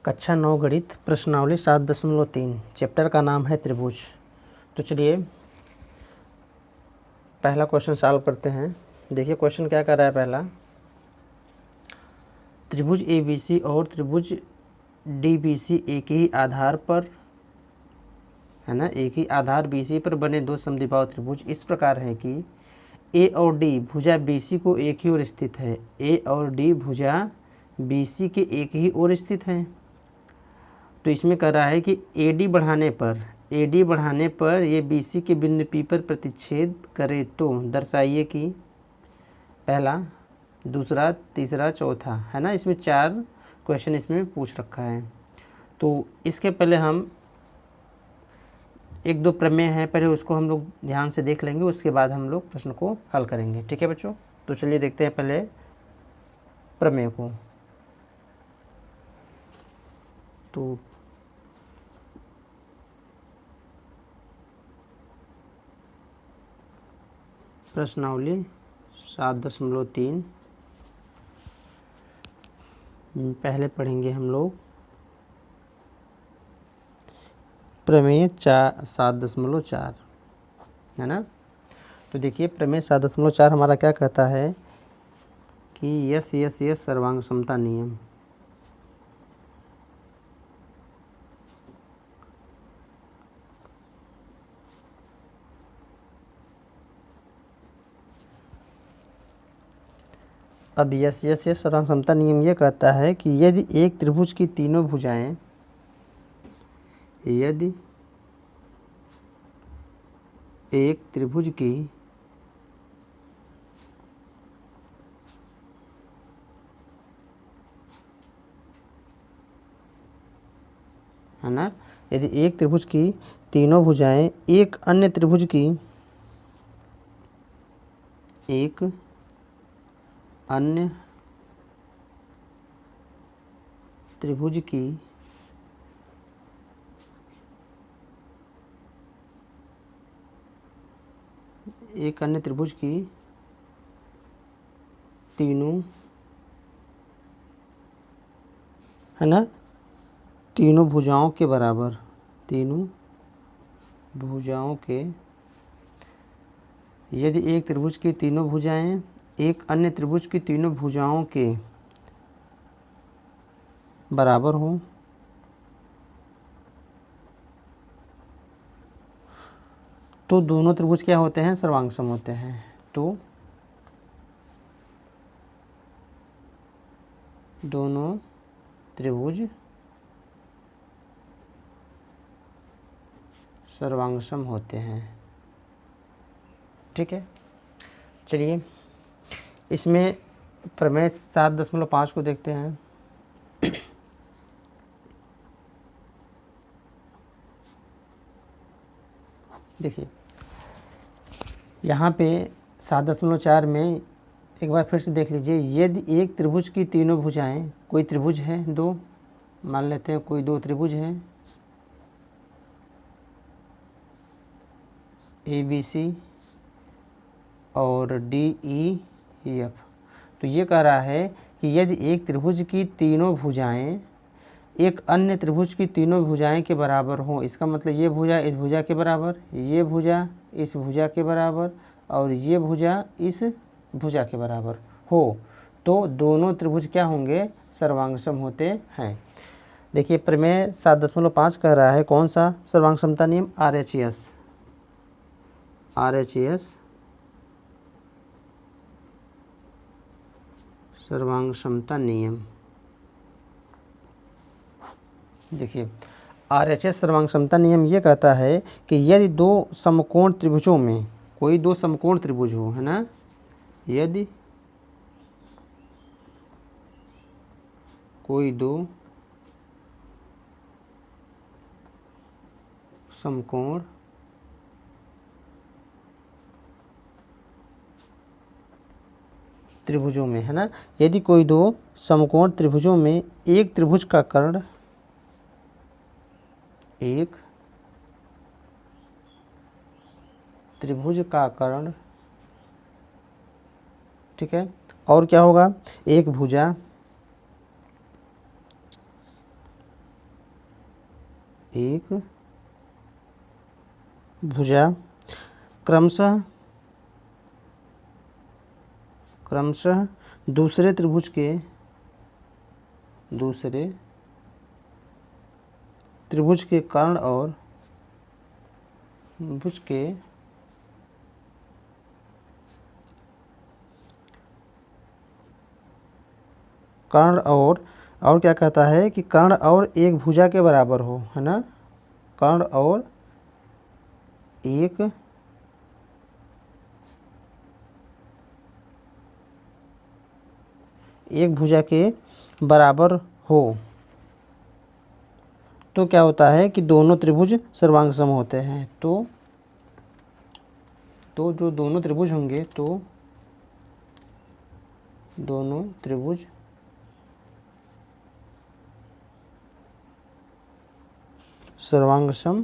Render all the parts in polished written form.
कक्षा 9 गणित प्रश्नावली 7.3 चैप्टर का नाम है त्रिभुज। तो चलिए पहला क्वेश्चन सॉल्व करते हैं। देखिए क्वेश्चन क्या कर रहा है। पहला, त्रिभुज ABC और त्रिभुज DBC एक ही आधार पर है ना, एक ही आधार BC पर बने दो समद्विबाहु त्रिभुज इस प्रकार है कि A और D भुजा BC को एक ही ओर स्थित है। A और D भुजा BC के एक ही ओर स्थित हैं। तो इसमें कर रहा है कि AD बढ़ाने पर ये BC के बिंदु P पर प्रतिच्छेद करे तो दर्शाइए कि पहला, दूसरा, तीसरा, चौथा, है ना। इसमें 4 क्वेश्चन इसमें पूछ रखा है। तो इसके पहले हम एक दो प्रमेय हैं, पहले उसको हम लोग ध्यान से देख लेंगे, उसके बाद हम लोग प्रश्न को हल करेंगे। ठीक है बच्चों। तो चलिए देखते हैं पहले प्रमेय को। तो प्रश्नावली 7.3 पहले पढ़ेंगे हम लोग प्रमेय 7.4 है ना। तो देखिए प्रमेय 7.4 हमारा क्या कहता है कि यस सर्वांग समता नियम। अब यस सर्वांग समता नियम ये कहता है कि यदि एक त्रिभुज की तीनों भुजाएं, यदि एक त्रिभुज की है ना, यदि एक त्रिभुज की तीनों भुजाएं एक अन्य त्रिभुज की तीनों है ना, तीनों भुजाओं के बराबर, यदि एक त्रिभुज की तीनों भुजाएं एक अन्य त्रिभुज की तीनों भुजाओं के बराबर हो तो दोनों त्रिभुज क्या होते हैं, सर्वांगसम होते हैं। तो दोनों त्रिभुज सर्वांगसम होते हैं। ठीक है। चलिए इसमें प्रमेय 7.5 को देखते हैं। देखिए यहाँ पे 7.4 में एक बार फिर से देख लीजिए। यदि एक त्रिभुज की तीनों भुजाएं, कोई त्रिभुज है दो, मान लेते हैं कोई 2 त्रिभुज हैं ABC और DEF। तो ये कह रहा है कि यदि एक त्रिभुज की तीनों भुजाएं एक अन्य त्रिभुज की तीनों भुजाएं के बराबर हो, इसका मतलब ये भुजा इस भुजा के बराबर, ये भुजा इस भुजा के बराबर और ये भुजा इस भुजा के बराबर हो, तो दोनों त्रिभुज क्या होंगे, सर्वांगसम होते हैं। देखिए प्रमेय 7.5 कह रहा है कौन सा, सर्वांग समता नियम, RHS सर्वांग समता नियम। देखिए RHS सर्वांग समता नियम ये कहता है कि यदि दो समकोण त्रिभुजों में, कोई 2 समकोण त्रिभुज हो, है ना, यदि कोई 2 समकोण त्रिभुजों में, है ना, यदि कोई 2 समकोण त्रिभुजों में एक त्रिभुज का कर्ण, एक त्रिभुज का कर्ण, ठीक है, और क्या होगा, एक भुजा एक भुजा क्रमशः दूसरे त्रिभुज के कर्ण और भुज के कर्ण और क्या कहता है कि कर्ण और एक भुजा के बराबर हो, है ना, कर्ण और एक भुजा के बराबर हो तो क्या होता है कि दोनों त्रिभुज सर्वांग सम होते हैं। तो जो दोनों त्रिभुज होंगे तो दोनों त्रिभुज सर्वांग सम,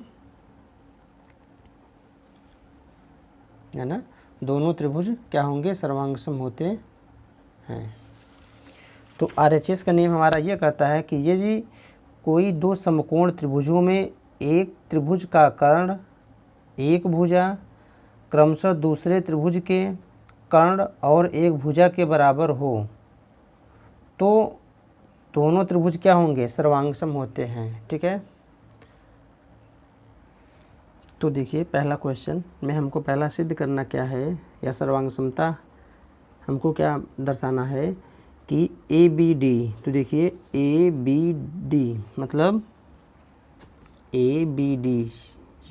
है ना, दोनों त्रिभुज क्या होंगे, सर्वांग सम होते हैं। तो RHS का नियम हमारा यह कहता है कि यदि कोई दो समकोण त्रिभुजों में एक त्रिभुज का कर्ण एक भुजा क्रमशः दूसरे त्रिभुज के कर्ण और एक भुजा के बराबर हो तो दोनों त्रिभुज क्या होंगे, सर्वांग सम होते हैं। ठीक है, तो देखिए पहला क्वेश्चन में हमको पहला सिद्ध करना क्या है, या सर्वांग समता हमको क्या दर्शाना है कि ABD, तो देखिए ABD मतलब ABD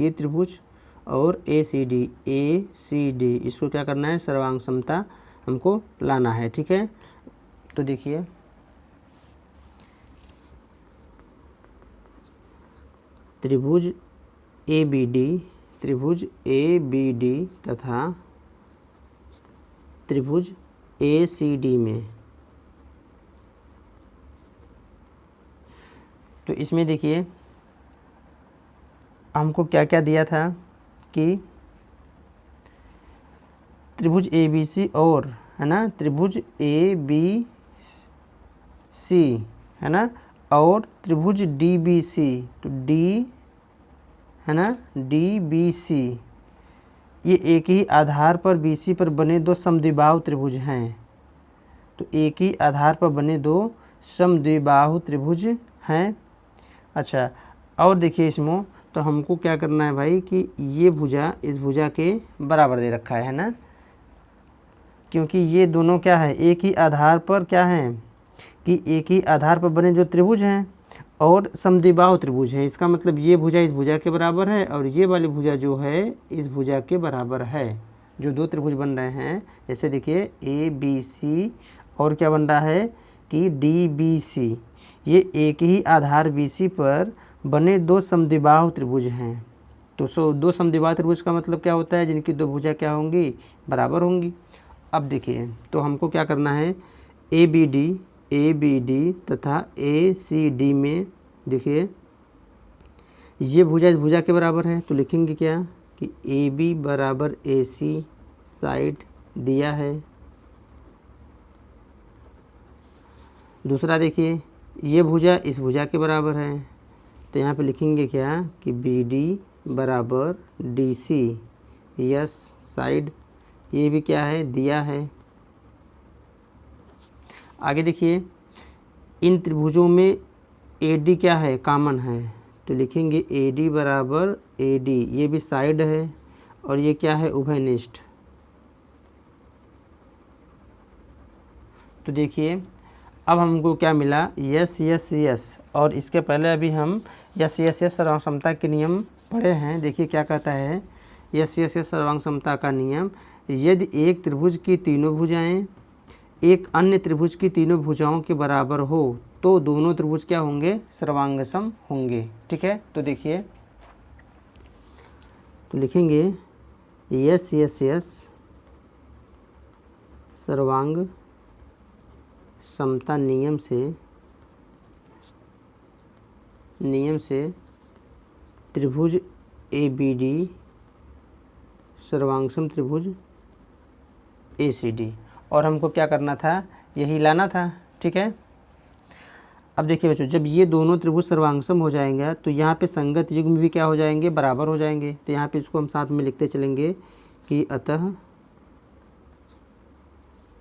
ये त्रिभुज और ACD इसको क्या करना है, सर्वांग समता हमको लाना है। ठीक है, तो देखिए त्रिभुज ABD तथा त्रिभुज ACD में, तो इसमें देखिए हमको क्या क्या दिया था कि त्रिभुज ABC और, है ना, त्रिभुज ABC, है ना, और त्रिभुज DBC, तो D, है ना, DBC ये एक ही आधार पर BC पर बने दो समद्विबाहु त्रिभुज हैं। तो एक ही आधार पर बने दो समद्विबाहु त्रिभुज हैं। अच्छा, और देखिए इसमें तो हमको क्या करना है भाई कि ये भुजा इस भुजा के बराबर दे रखा है ना, क्योंकि ये दोनों क्या है, एक ही आधार पर क्या हैं कि एक ही आधार पर बने जो त्रिभुज हैं और समद्विबाहु त्रिभुज है। इसका मतलब ये भुजा इस भुजा के बराबर है और ये वाली भुजा जो है इस भुजा के बराबर है। जो दो त्रिभुज बन रहे हैं, जैसे देखिए ABC और क्या बन रहा है कि DBC, ये एक ही आधार BC पर बने दो समद्विबाहु त्रिभुज हैं। तो दो समद्विबाहु त्रिभुज का मतलब क्या होता है, जिनकी दो भुजा क्या होंगी, बराबर होंगी। अब देखिए तो हमको क्या करना है, ABD तथा ACD में देखिए ये भुजा इस भुजा के बराबर है, तो लिखेंगे क्या कि AB बराबर AC साइड दिया है। दूसरा देखिए ये भुजा इस भुजा के बराबर है, तो यहाँ पे लिखेंगे क्या कि BD बराबर DC यस साइड, ये भी क्या है, दिया है। आगे देखिए इन त्रिभुजों में AD क्या है, कॉमन है, तो लिखेंगे AD बराबर AD, ये भी साइड है और ये क्या है, उभयनिष्ठ। तो देखिए अब हमको क्या मिला, यस, और इसके पहले अभी हम यस सर्वांग समता के नियम पढ़े हैं। देखिए क्या कहता है यस सर्वांग समता का नियम, यदि एक त्रिभुज की तीनों भुजाएं एक अन्य त्रिभुज की तीनों भुजाओं के बराबर हो तो दोनों त्रिभुज क्या होंगे, सर्वांग सम होंगे। ठीक है, तो देखिए तो लिखेंगे यस सर्वांग समता नियम से त्रिभुज ABD सर्वांगसम त्रिभुज ACD, और हमको क्या करना था, यही लाना था। ठीक है, अब देखिए बच्चों, जब ये दोनों त्रिभुज सर्वांगसम हो जाएंगे तो यहाँ पे संगत युग्म भी क्या हो जाएंगे, बराबर हो जाएंगे। तो यहाँ पे इसको हम साथ में लिखते चलेंगे कि अतः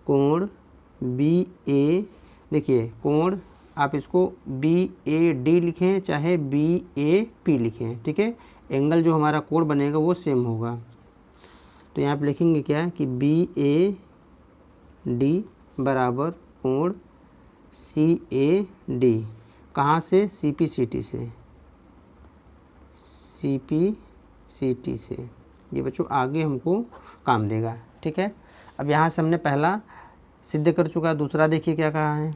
कोण बी ए, देखिए कोण आप इसको बी ए डी लिखें चाहे बी ए पी लिखें, ठीक है, एंगल जो हमारा कोण बनेगा वो सेम होगा। तो यहाँ पे लिखेंगे क्या कि बी ए डी बराबर कोण सी ए डी, कहाँ से, सी पी सी टी से, सी पी सी टी से। ये बच्चों आगे हमको काम देगा, ठीक है। अब यहाँ से हमने पहला सिद्ध कर चुका, दूसरा देखिए क्या कहा है।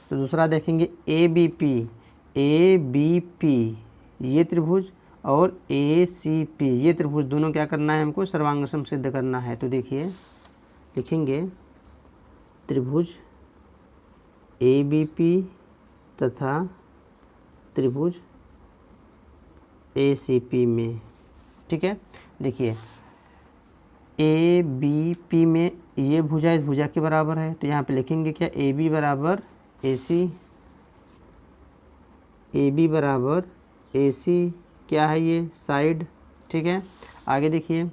तो दूसरा देखेंगे ए बी पी ये त्रिभुज और ए सी पी ये त्रिभुज, दोनों क्या करना है हमको, सर्वांगसम सिद्ध करना है। तो देखिए लिखेंगे त्रिभुज ए बी पी तथा त्रिभुज ए सी पी में, ठीक है। देखिए ए बी पी में ये भुजा इस भुजा के बराबर है, तो यहाँ पे लिखेंगे क्या, ए बी बराबर ए सी, ए बी बराबर ए सी क्या है ये, साइड, ठीक है। आगे देखिए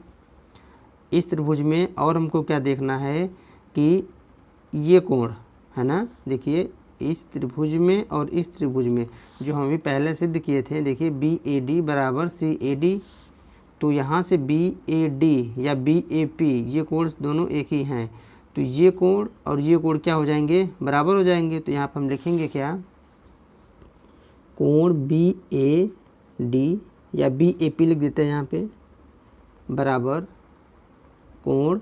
इस त्रिभुज में और हमको क्या देखना है कि ये कोण है ना, देखिए इस त्रिभुज में और इस त्रिभुज में जो हम अभी पहले सिद्ध किए थे, देखिए बी ए डी बराबर सी ए डी, तो यहाँ से बी ए डी या बी ए पी ये कोण दोनों एक ही हैं, तो ये कोण और ये कोण क्या हो जाएंगे, बराबर हो जाएंगे। तो यहाँ पर हम लिखेंगे क्या, कोण बी ए डी या बी ए पी लिख देते हैं यहाँ पे, बराबर कोण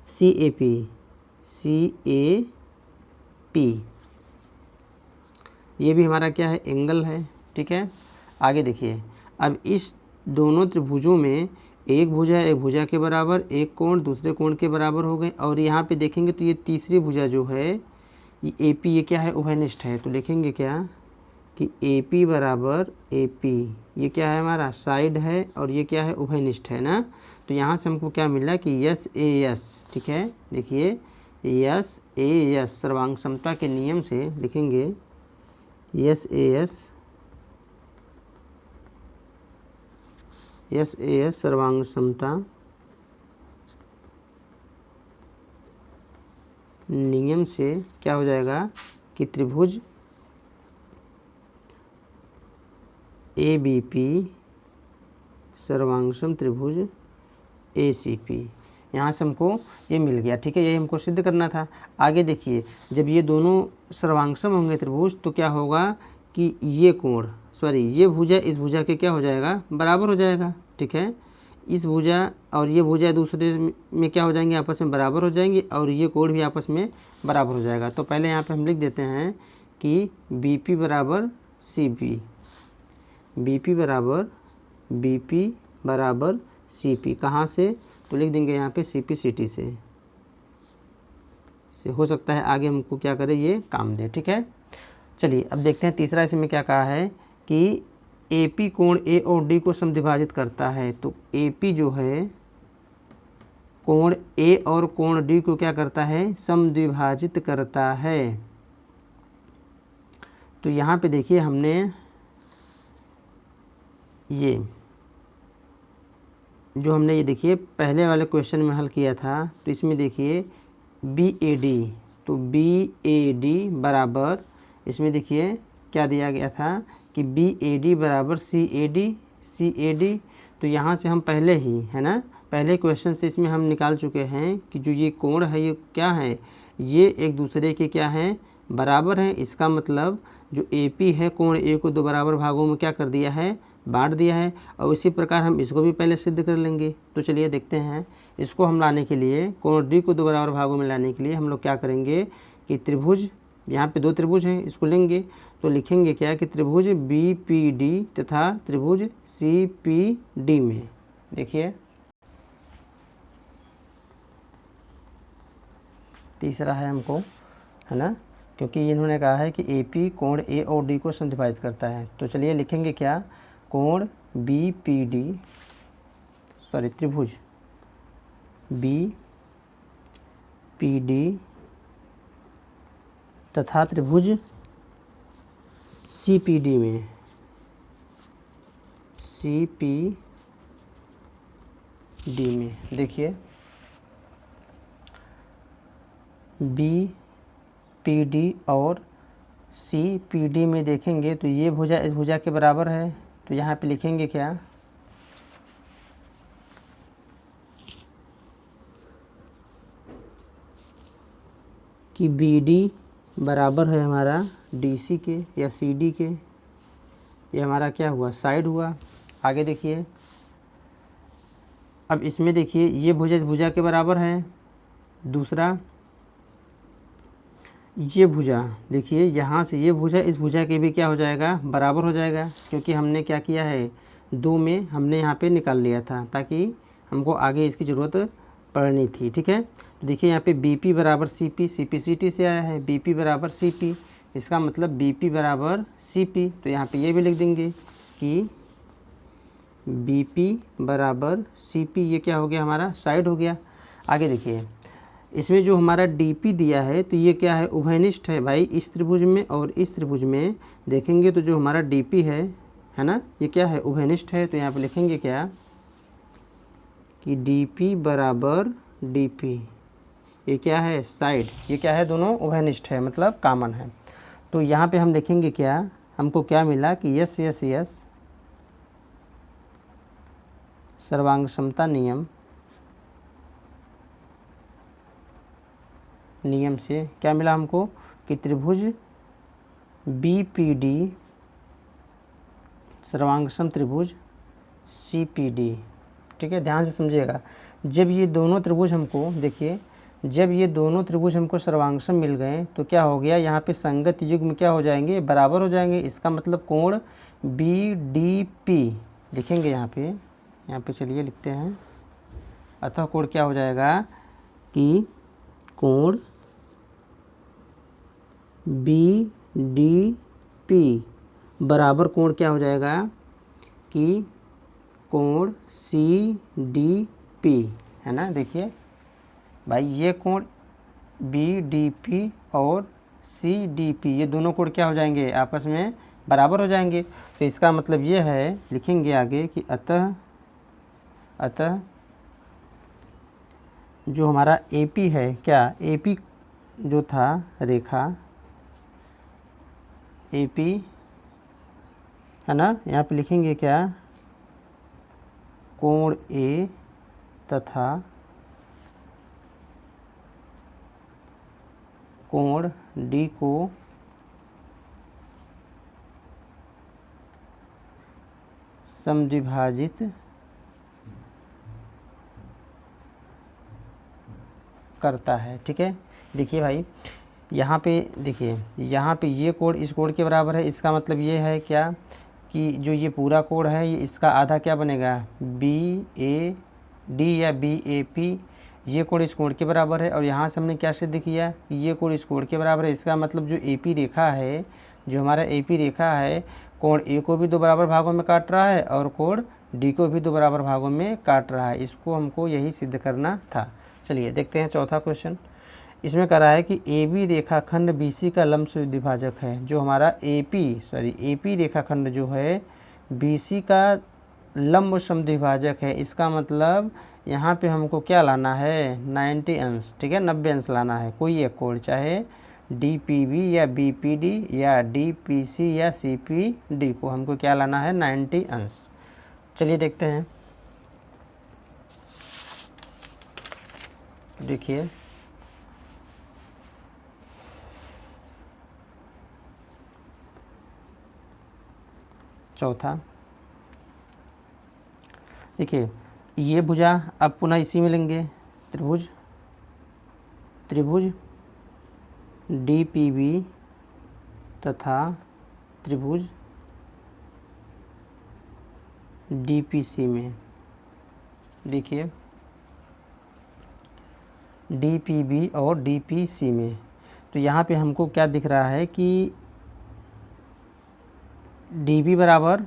सी ए पी, ये भी हमारा क्या है, एंगल है, ठीक है। आगे देखिए अब इस दोनों त्रिभुजों में एक भुजा के बराबर, एक कोण दूसरे कोण के बराबर हो गए, और यहाँ पे देखेंगे तो ये तीसरी भुजा जो है ये ए पी, ये क्या है, उभयनिष्ठ है। तो लिखेंगे क्या कि ए पी बराबर ए पी, ये क्या है हमारा, साइड है, और ये क्या है, उभयनिष्ठ है ना। तो यहाँ से हमको क्या मिला कि यस ए यस, ठीक है। देखिए यस ए यस सर्वांग समता के नियम से लिखेंगे यस ए यस सर्वांग समता नियम से क्या हो जाएगा कि त्रिभुज ए बी पी सर्वांगसम त्रिभुज ए सी पी, यहाँ से हमको ये मिल गया, ठीक है। यही हमको सिद्ध करना था। आगे देखिए जब ये दोनों सर्वांगसम होंगे त्रिभुज तो क्या होगा कि ये कोण ये भुजा इस भुजा के क्या हो जाएगा, बराबर हो जाएगा, ठीक है। इस भुजा और ये भुजा दूसरे में क्या हो जाएंगे, आपस में बराबर हो जाएंगे, और ये कोण भी आपस में बराबर हो जाएगा। तो पहले यहाँ पे हम लिख देते हैं कि बी पी बराबर सी पी, बी पी बराबर सी पी, कहाँ से, तो लिख देंगे यहाँ पे सी पी सी टी से हो सकता है आगे हमको क्या करे, ये काम दे, ठीक है। चलिए अब देखते हैं तीसरा इसमें क्या कहा है कि ए पी कोण ए और डी को समद्विभाजित करता है। तो ए पी जो है कोण ए और कोण डी को क्या करता है, समद्विभाजित करता है। तो यहाँ पे देखिए हमने ये जो हमने ये देखिए पहले वाले क्वेश्चन में हल किया था, तो इसमें देखिए बी ए डी, तो बी ए डी बराबर, इसमें देखिए क्या दिया गया था कि बी ए डी बराबर सी ए डी। तो यहाँ से हम पहले ही है ना, पहले क्वेश्चन से इसमें हम निकाल चुके हैं कि जो ये कोण है ये क्या है, ये एक दूसरे के क्या है, बराबर हैं। इसका मतलब जो ए पी है कोण ए को दो बराबर भागों में क्या कर दिया है, बांट दिया है। और इसी प्रकार हम इसको भी पहले सिद्ध कर लेंगे। तो चलिए देखते हैं, इसको हम लाने के लिए कोण डी को दो बराबर भागों में लाने के लिए हम लोग क्या करेंगे कि त्रिभुज, यहाँ पे दो त्रिभुज हैं, इसको लेंगे तो लिखेंगे क्या कि त्रिभुज बी पी डी तथा त्रिभुज सी पी डी में, देखिए तीसरा है हमको, है ना, क्योंकि इन्होंने कहा है कि ए पी कोण ए और डी को समद्विभाजित करता है। तो चलिए लिखेंगे क्या, कोण बी पी डी त्रिभुज बी पी डी तथा त्रिभुज CPD में, CPD में देखिए BPD और CPD में देखेंगे तो ये भुजा इस भुजा के बराबर है, तो यहाँ पे लिखेंगे क्या कि BD बराबर है हमारा DC के या CD के, ये हमारा क्या हुआ साइड हुआ। आगे देखिए, अब इसमें देखिए ये भुजा इस भुजा के बराबर है, दूसरा ये भुजा देखिए यहाँ से ये भुजा इस भुजा के भी क्या हो जाएगा बराबर हो जाएगा, क्योंकि हमने क्या किया है 2 में हमने यहाँ पे निकाल लिया था ताकि हमको आगे इसकी ज़रूरत पड़नी थी। ठीक है, तो देखिए यहाँ पे BP बराबर CP, CPCT से आया है, BP बराबर CP, इसका मतलब BP बराबर CP, तो यहाँ पे ये भी लिख देंगे कि BP बराबर CP, ये क्या हो गया हमारा साइड हो गया। आगे देखिए इसमें जो हमारा DP दिया है तो ये क्या है उभयनिष्ठ है भाई, इस त्रिभुज में और इस त्रिभुज में देखेंगे तो जो हमारा DP है ना, ये क्या है उभयनिष्ठ है, तो यहाँ पे लिखेंगे क्या कि DP बराबर DP, ये क्या है साइड, ये क्या है दोनों उभयनिष्ठ है मतलब कॉमन है। तो यहाँ पे हम देखेंगे क्या हमको क्या मिला कि यस यस यस सर्वांग समता नियम से क्या मिला हमको कि त्रिभुज BPD सर्वांगसम त्रिभुज CPD। ठीक है, ध्यान से समझिएगा, जब ये दोनों त्रिभुज हमको देखिए जब ये दोनों त्रिभुज हमको सर्वांगसम मिल गए तो क्या हो गया यहाँ पे संगत युग्म क्या हो जाएंगे बराबर हो जाएंगे, इसका मतलब कोण BDP लिखेंगे यहाँ पे चलिए लिखते हैं, अतः कोण क्या हो जाएगा कि कोण BDP बराबर कोण क्या हो जाएगा कि कोण CDP, है ना। देखिए भाई ये कोण BDP और CDP ये दोनों कोण क्या हो जाएंगे आपस में बराबर हो जाएंगे, तो इसका मतलब ये है लिखेंगे आगे कि अतः जो हमारा AP है क्या AP जो था रेखा AP है ना, यहाँ पे लिखेंगे क्या कोण A तथा कोण D को समद्विभाजित करता है। ठीक है, देखिए भाई यहाँ पे देखिए यहाँ पे ये कोण इस कोण के बराबर है, इसका मतलब ये है क्या कि जो ये पूरा कोण है ये इसका आधा क्या बनेगा BAD या BAP, ये कोण इस कोण के बराबर है, और यहाँ से हमने क्या सिद्ध किया कि ये कोण इस कोण के बराबर है, इसका मतलब जो AP रेखा है जो हमारा AP रेखा है कोण A को भी 2 बराबर भागों में काट रहा है और कोण D को भी 2 बराबर भागों में काट रहा है, इसको हमको यही सिद्ध करना था। चलिए देखते हैं चौथा क्वेश्चन, इसमें कह रहा है कि AB रेखाखंड BC का लंब द्विभाजक है, जो हमारा AP रेखाखंड जो है BC का लंब समद्विभाजक है, इसका मतलब यहाँ पे हमको क्या लाना है 90 अंश। ठीक है, 90 अंश लाना है, कोई एक कोण चाहे DPB या BPD या DPC या CPD को हमको क्या लाना है 90 अंश। चलिए देखते हैं, देखिए चौथा, देखिए ये भुजा अब पुनः इसी में लेंगे त्रिभुज DPB तथा त्रिभुज DPC में। देखिए DPB और DPC में, तो यहाँ पे हमको क्या दिख रहा है कि DB बराबर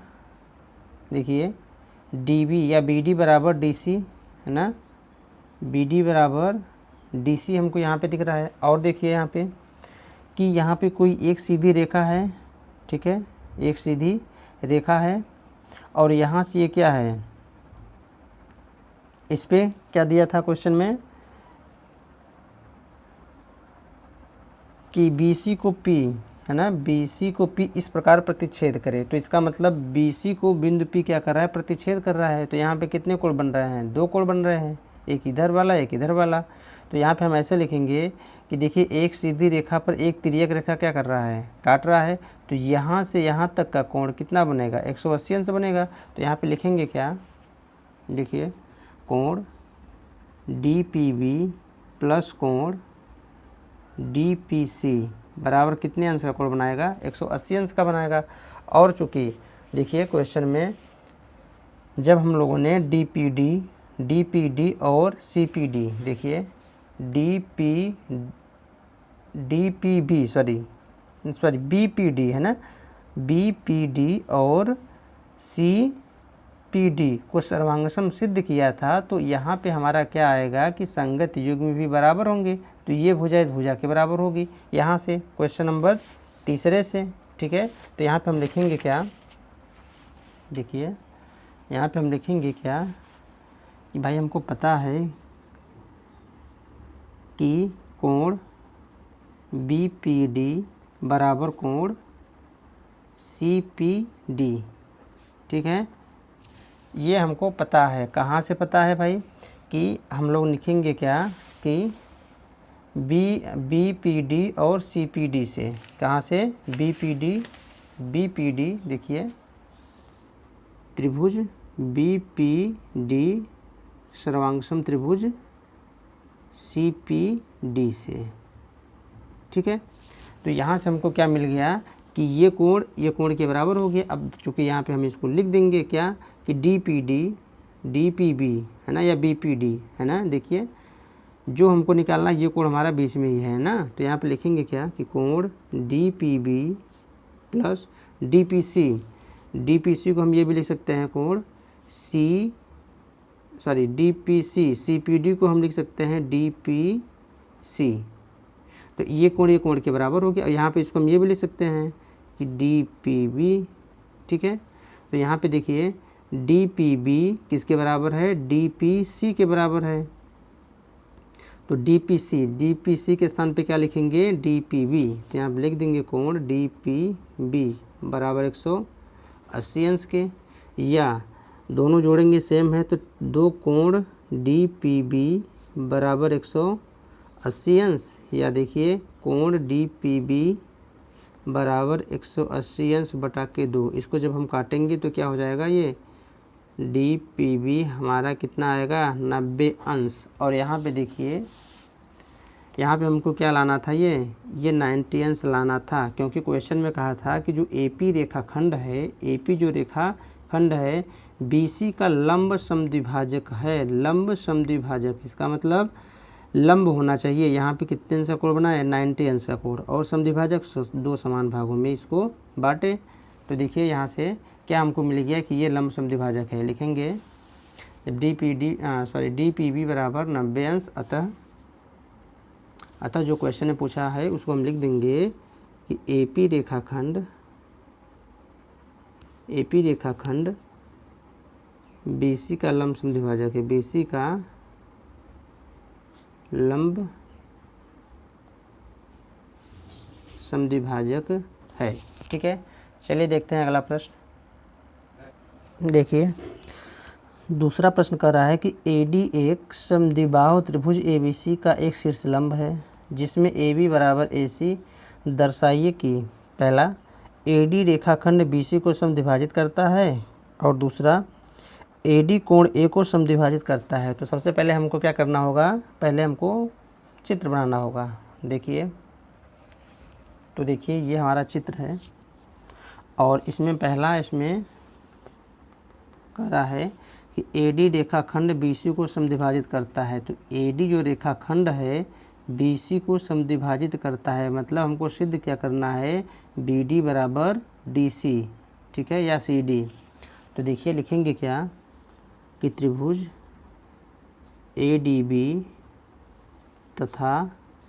देखिए DB या BD बराबर DC है ना, BD बराबर DC हमको यहाँ पे दिख रहा है। और देखिए यहाँ पे कि यहाँ पे कोई एक सीधी रेखा है, ठीक है, एक सीधी रेखा है और यहाँ से ये क्या है, इस पे क्या दिया था क्वेश्चन में कि BC को P, है ना, BC को P इस प्रकार प्रतिच्छेद करे। तो इसका मतलब BC को बिंदु P क्या कर रहा है, प्रतिच्छेद कर रहा है। तो यहाँ पे कितने कोण बन रहे हैं, 2 कोण बन रहे हैं, एक इधर वाला एक इधर वाला। तो यहाँ पे हम ऐसे लिखेंगे कि देखिए एक सीधी रेखा पर एक तिर्यक रेखा क्या कर रहा है, काट रहा है। तो यहाँ से यहाँ तक का कोण कितना बनेगा, 180 अंश बनेगा। तो यहाँ पे लिखेंगे क्या, देखिए कोण DPB प्लस कोण DPC बराबर कितने अंश का कोण बनाएगा, 180 अंश का बनाएगा। और चूँकि देखिए क्वेश्चन में जब हम लोगों ने DPD और CPD, देखिए BPD है ना, BPD और CPD को सर्वांगसम सिद्ध किया था। तो यहाँ पे हमारा क्या आएगा कि संगत युग्म भी बराबर होंगे। तो ये भुजा इस भुजा के बराबर होगी, यहाँ से क्वेश्चन नंबर 3 से, ठीक है। तो यहाँ पे हम लिखेंगे क्या, देखिए यहाँ पे हम लिखेंगे क्या कि भाई हमको पता है कि कोण BPD बराबर कोण CPD, ठीक है, ये हमको पता है। कहाँ से पता है भाई, कि हम लोग लिखेंगे क्या कि BPD और CPD से। कहाँ से, BPD देखिए त्रिभुज BPD सर्वांगसम त्रिभुज CPD से, ठीक है। तो यहाँ से हमको क्या मिल गया कि ये कोण के बराबर हो गया। अब चूँकि यहाँ पे हम इसको लिख देंगे क्या कि DPB है ना, या BPD है ना, देखिए जो हमको निकालना ये कोण हमारा बीच में ही है ना। तो यहाँ पे लिखेंगे क्या कि कोण DPB प्लस DPC को हम ये भी लिख सकते हैं कोण DPC, CPD को हम लिख सकते हैं DPC। तो ये कोण के बराबर हो गया। और यहाँ पे इसको हम ये भी लिख सकते हैं कि DPB, ठीक है। तो यहाँ पे देखिए DPB किसके बराबर है, DPC के बराबर है। तो DPC के स्थान पे क्या लिखेंगे, DPB। तो यहाँ पे लिख देंगे कोण DPB बराबर 180 अंश के, या दोनों जोड़ेंगे सेम है तो 2 कोण DPB बराबर 180 अंश, या देखिए कोण DPB बराबर 180 अंश बटा के 2। इसको जब हम काटेंगे तो क्या हो जाएगा, ये DPB हमारा कितना आएगा, 90 अंश। और यहाँ पे देखिए यहाँ पे हमको क्या लाना था, ये 90 अंश लाना था, क्योंकि क्वेश्चन में कहा था कि जो AP रेखाखंड है, AP जो रेखाखंड है BC का लंब समद्विभाजक है। लंब समद्विभाजक इसका मतलब लंब होना चाहिए। यहाँ पे कितने अंश का कोण बना है, 90 अंश का कोण, और समद्विभाजक 2 समान भागों में इसको बांटे। तो देखिए यहाँ से क्या हमको मिल गया कि ये लंब समद्विभाजक है। लिखेंगे DPB बराबर 90 अंश। अतः जो क्वेश्चन ने पूछा है उसको हम लिख देंगे कि AP रेखाखंड BC का लंब समद्विभाजक है, BC का लंब समद्विभाजक है, ठीक है। चलिए देखते हैं अगला प्रश्न। देखिए दूसरा प्रश्न कर रहा है कि AD एक समद्विबाहु त्रिभुज ABC का एक शीर्ष लंब है जिसमें AB बराबर AC। दर्शाइए कि पहला AD रेखाखंड BC को समद्विभाजित करता है और दूसरा AD कोण A को समद्विभाजित करता है। तो सबसे पहले हमको क्या करना होगा, पहले हमको चित्र बनाना होगा। देखिए तो देखिए ये हमारा चित्र है और इसमें पहला इसमें कह रहा है कि AD रेखाखंड BC को समद्विभाजित करता है। तो AD जो रेखाखंड है BC को समद्विभाजित करता है, मतलब हमको सिद्ध क्या करना है, BD बराबर DC, ठीक है, या CD। तो देखिए लिखेंगे क्या कि त्रिभुज ADB तथा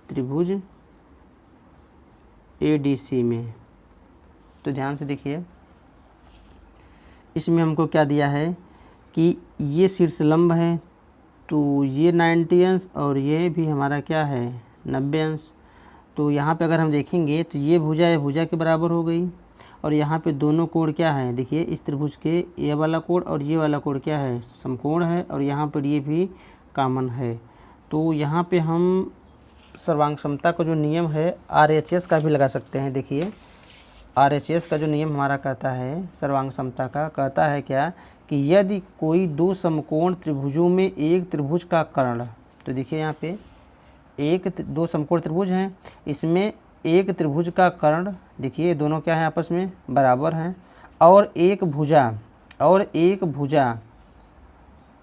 त्रिभुज ADC में। तो ध्यान से देखिए, इसमें हमको क्या दिया है कि ये शीर्षलंब है, तो ये 90 अंश और ये भी हमारा क्या है 90 अंश। तो यहाँ पे अगर हम देखेंगे तो ये भुजा के बराबर हो गई, और यहाँ पे दोनों कोण क्या है, देखिए इस त्रिभुज के ये वाला कोण और ये वाला कोण क्या है, समकोण है, और यहाँ पर ये भी कॉमन है। तो यहाँ पे हम सर्वांग समता का जो नियम है RHS का भी लगा सकते हैं। देखिए RHS का जो नियम हमारा कहता है सर्वांग समता का, कहता है क्या कि यदि कोई दो समकोण त्रिभुजों में एक त्रिभुज का कर्ण, तो देखिए यहाँ पे दो समकोण त्रिभुज हैं, इसमें एक त्रिभुज का कर्ण, देखिए दोनों क्या है आपस में बराबर हैं, और एक भुजा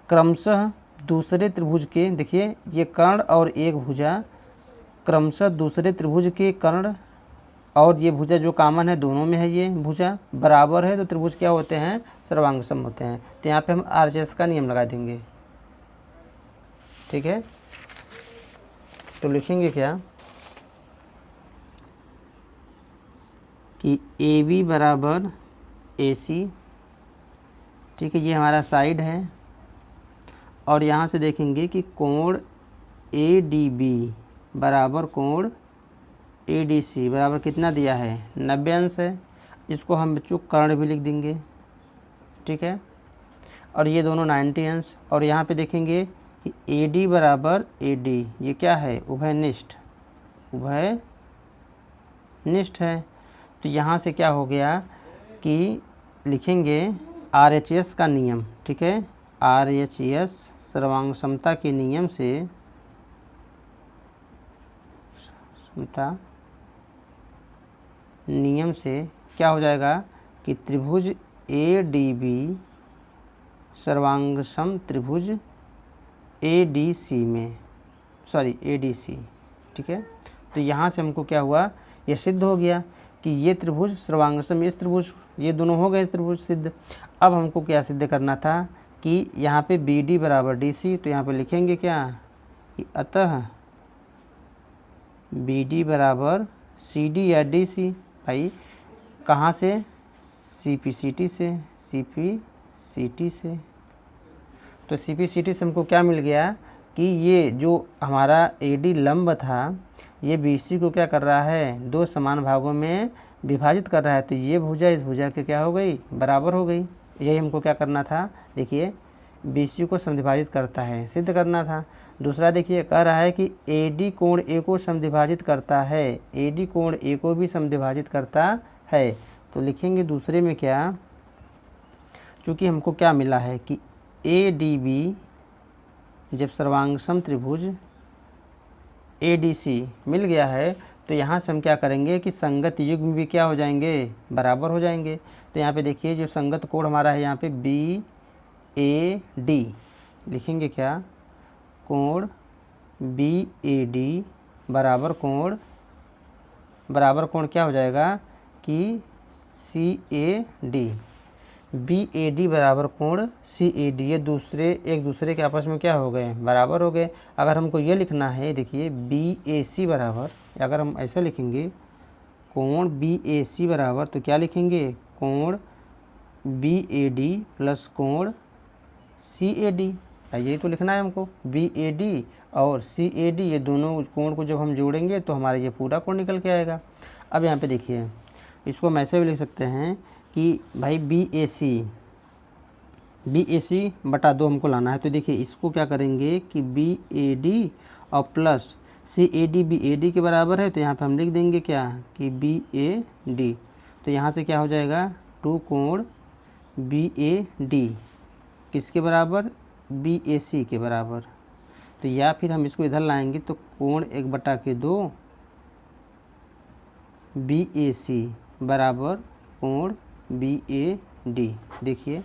क्रमशः दूसरे त्रिभुज के, देखिए ये कर्ण और एक भुजा क्रमशः दूसरे त्रिभुज के कर्ण, और ये भुजा जो कॉमन है दोनों में है, ये भुजा बराबर है, तो त्रिभुज क्या होते हैं सर्वांगसम होते हैं। तो यहाँ पे हम RHS का नियम लगा देंगे। ठीक है, तो लिखेंगे क्या कि AB बराबर AC। ठीक है, ये हमारा साइड है, और यहाँ से देखेंगे कि कोण ADB बराबर कोण ADC बराबर कितना दिया है 90 अंश है। इसको हम बच्चों कर्ण भी लिख देंगे। ठीक है, और ये दोनों 90 अंश, और यहाँ पे देखेंगे कि AD बराबर AD, ये क्या है उभयनिष्ठ है। तो यहाँ से क्या हो गया कि लिखेंगे RHS का नियम। ठीक है, RHS सर्वांग समता के नियम से क्या हो जाएगा कि त्रिभुज ADB सर्वांगसम त्रिभुज ADC में, ADC। ठीक है, तो यहाँ से हमको क्या हुआ, ये सिद्ध हो गया कि ये त्रिभुज सर्वांगसम, इस त्रिभुज, ये दोनों हो गए त्रिभुज सिद्ध। अब हमको क्या सिद्ध करना था कि यहाँ पे BD बराबर DC, तो यहाँ पे लिखेंगे क्या कि अतः BD बराबर CD या DC। भाई कहाँ से, CPCT से। तो CPCT से हमको क्या मिल गया कि ये जो हमारा AD लंब था, ये BC को क्या कर रहा है, दो समान भागों में विभाजित कर रहा है। तो ये भुजा इस भुजा के क्या हो गई, बराबर हो गई। यही हमको क्या करना था, देखिए BC को समद्विभाजित करता है, सिद्ध करना था। दूसरा देखिए कह रहा है कि AD कोण A को समद्विभाजित करता है, AD कोण A को भी समद्विभाजित करता है। तो लिखेंगे दूसरे में क्या, चूँकि हमको क्या मिला है कि ADB जब सर्वांगसम त्रिभुज ADC मिल गया है, तो यहाँ से हम क्या करेंगे कि संगत युग्म भी क्या हो जाएंगे, बराबर हो जाएंगे। तो यहाँ पे देखिए जो संगत कोण हमारा है यहाँ पे BAD, लिखेंगे क्या, कोण BAD बराबर कोण क्या हो जाएगा कि CAD। BAD बराबर कोण CAD, ये एक दूसरे के आपस में क्या हो गए, बराबर हो गए। अगर हमको ये लिखना है, देखिए BAC बराबर, अगर हम ऐसा लिखेंगे कोण BAC बराबर, तो क्या लिखेंगे, कोण BAD प्लस कोण CAD। यही तो लिखना है हमको, BAD और CAD, ये दोनों कोण को जब हम जोड़ेंगे तो हमारा ये पूरा कोण निकल के आएगा। अब यहाँ पे देखिए, इसको हम ऐसे भी लिख सकते हैं कि भाई BAC बटा 2 हमको लाना है। तो देखिए इसको क्या करेंगे कि BAD और प्लस CAD BAD के बराबर है, तो यहाँ पे हम लिख देंगे क्या कि BAD। तो यहाँ से क्या हो जाएगा, 2 कोण BAD किसके बराबर, BAC के बराबर। तो या फिर हम इसको इधर लाएंगे तो कोण 1/2 BAC बराबर कोण BAD। देखिए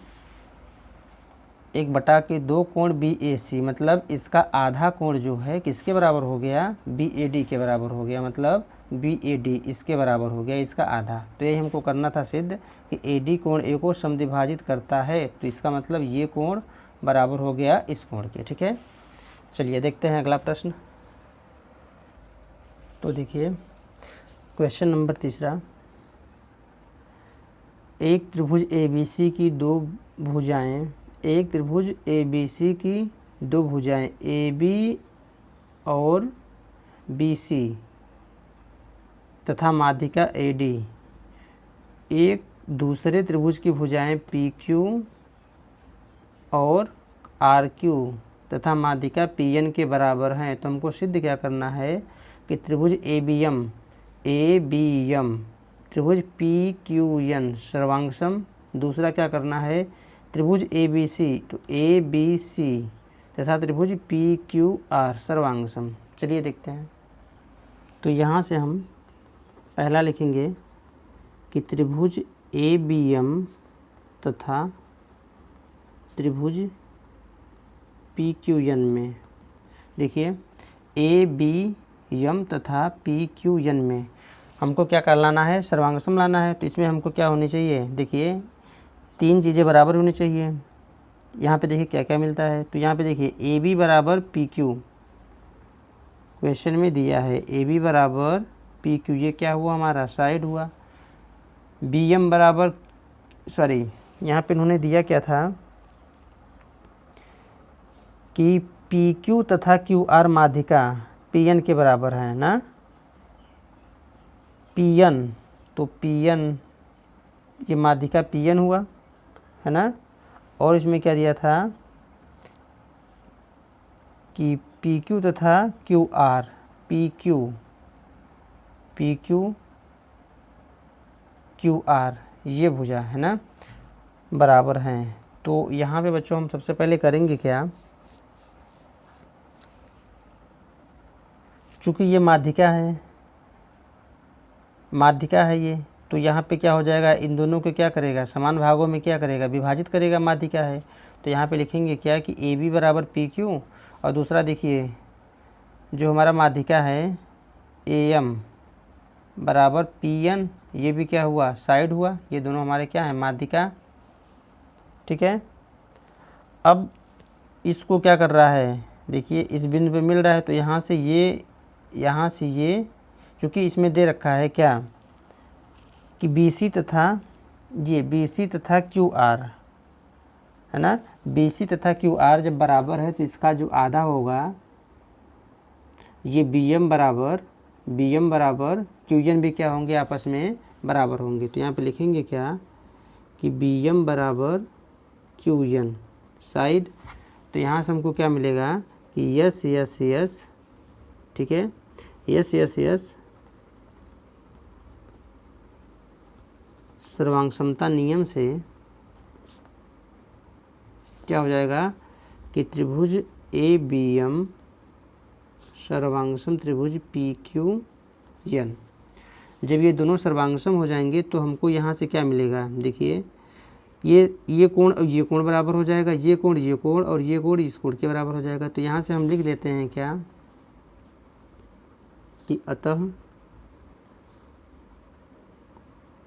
1/2 कोण BAC, मतलब इसका आधा कोण जो है किसके बराबर हो गया, BAD के बराबर हो गया, मतलब BAD इसके बराबर हो गया, इसका आधा। तो यही हमको करना था सिद्ध कि AD कोण A को समद्विभाजित करता है, तो इसका मतलब ये कोण बराबर हो गया इस कोण के। ठीक है, चलिए देखते हैं अगला प्रश्न। तो देखिए क्वेश्चन नंबर 3, एक त्रिभुज ABC की दो भुजाएं AB और BC तथा माध्यिका AD एक दूसरे त्रिभुज की भुजाएं PQ और RQ तथा माध्यिका PN के बराबर हैं। तो हमको सिद्ध क्या करना है कि त्रिभुज ABM त्रिभुज PQN सर्वांगसम। दूसरा क्या करना है, त्रिभुज ABC तो ABC तथा त्रिभुज PQR सर्वांगसम। चलिए देखते हैं। तो यहाँ से हम पहला लिखेंगे कि त्रिभुज ABM तथा त्रिभुज PQN में, देखिए ABM तथा PQN में हमको क्या कर लाना है, सर्वांगसम लाना है। तो इसमें हमको क्या होनी चाहिए, देखिए 3 चीज़ें बराबर होनी चाहिए। यहाँ पे देखिए क्या क्या मिलता है। तो यहाँ पे देखिए AB बराबर PQ, क्वेश्चन में दिया है AB बराबर PQ, ये क्या हुआ हमारा साइड हुआ। BM बराबर यहाँ पे इन्होंने दिया क्या था कि PQ तथा QR माध्यिका PN के बराबर है ना, PN तो PN ये माध्यिका PN हुआ है ना। और इसमें क्या दिया था कि PQ तथा QR PQ QR ये भुजा है ना बराबर हैं। तो यहाँ पे बच्चों हम सबसे पहले करेंगे क्या, चूँकि ये माध्यिका है ये, तो यहाँ पे क्या हो जाएगा, इन दोनों को क्या करेगा, समान भागों में क्या करेगा, विभाजित करेगा। माध्यिका है तो यहाँ पे लिखेंगे क्या कि AB बराबर PQ और दूसरा देखिए जो हमारा माध्यिका है AM बराबर PN, ये भी क्या हुआ साइड हुआ। ये दोनों हमारे क्या है माध्यिका, ठीक है। अब इसको क्या कर रहा है, देखिए इस बिंदु पे मिल रहा है। तो यहाँ से ये चूँकि इसमें दे रखा है क्या कि BC तथा QR है ना, BC तथा QR जब बराबर है तो इसका जो आधा होगा ये BM बराबर QN भी क्या होंगे, आपस में बराबर होंगे। तो यहाँ पे लिखेंगे क्या कि BM बराबर QN साइड। तो यहाँ से हमको क्या मिलेगा कि यस, ठीक है, यस सर्वांगसमता नियम से क्या हो जाएगा कि त्रिभुज ABM सर्वांगसम त्रिभुज PQN। जब ये दोनों सर्वांगसम हो जाएंगे तो हमको यहाँ से क्या मिलेगा, देखिए ये कोण और ये कोण बराबर हो जाएगा, ये कोण और ये कोण इस कोण के बराबर हो जाएगा। तो यहाँ से हम लिख देते हैं क्या कि अतः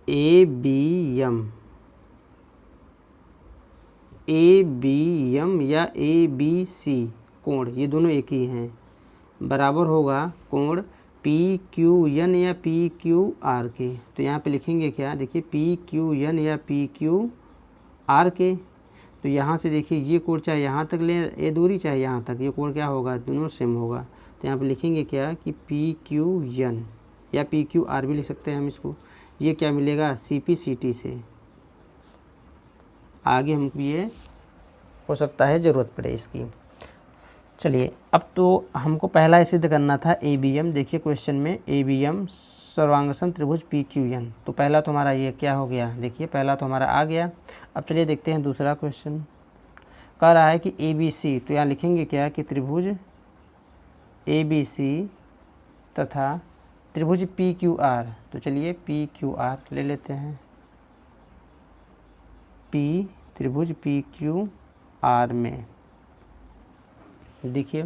ABM या ABC कोण, ये दोनों एक ही हैं, बराबर होगा कोण PQN या PQR के। तो यहाँ पे लिखेंगे क्या, देखिए PQN या PQR के। तो यहाँ से देखिए ये कोण चाहे यहाँ तक ले ये दूरी, चाहे यहाँ तक, ये कोण क्या होगा, दोनों सेम होगा। तो यहाँ पे लिखेंगे क्या कि PQN या PQR भी लिख सकते हैं हम इसको। ये क्या मिलेगा CPCT से, आगे हमको ये हो सकता है ज़रूरत पड़े इसकी। चलिए अब तो हमको पहला ही सिद्ध करना था ABM। देखिए क्वेश्चन में ABM सर्वांगसम त्रिभुज PQN। तो पहला तो हमारा ये क्या हो गया, देखिए पहला तो हमारा आ गया। अब चलिए देखते हैं दूसरा क्वेश्चन। कह रहा है कि ABC, तो यहाँ लिखेंगे क्या कि त्रिभुज ABC तथा त्रिभुज PQR। तो चलिए PQR ले लेते हैं, त्रिभुज PQR में देखिए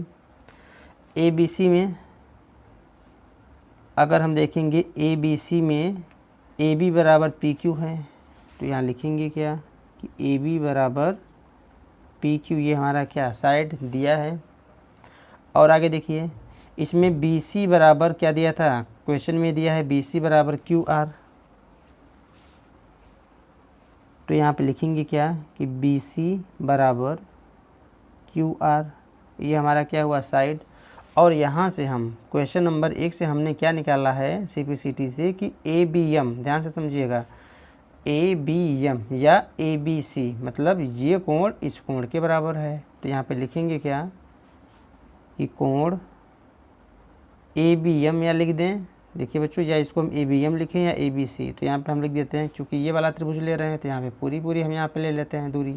ABC में अगर हम देखेंगे ABC में AB बराबर PQ है। तो यहाँ लिखेंगे क्या कि AB बराबर PQ, ये हमारा क्या साइड दिया है। और आगे देखिए इसमें बी सी बराबर क्या दिया था, क्वेश्चन में दिया है बी सी बराबर क्यू आर। तो यहाँ पे लिखेंगे क्या कि बी सी बराबर क्यू आर, ये हमारा क्या हुआ साइड। और यहाँ से हम क्वेश्चन नंबर 1 से हमने क्या निकाला है CPCT से कि ABM, ध्यान से समझिएगा, ABM या ABC मतलब ये कोण इस कोण के बराबर है। तो यहाँ पे लिखेंगे क्या कि कोण ABM या लिख दें, देखिए बच्चों, या इसको हम ABM लिखें या ABC, तो यहाँ पे हम लिख देते हैं, क्योंकि ये वाला त्रिभुज ले रहे हैं तो यहाँ पे पूरी हम यहाँ पे ले लेते हैं दूरी।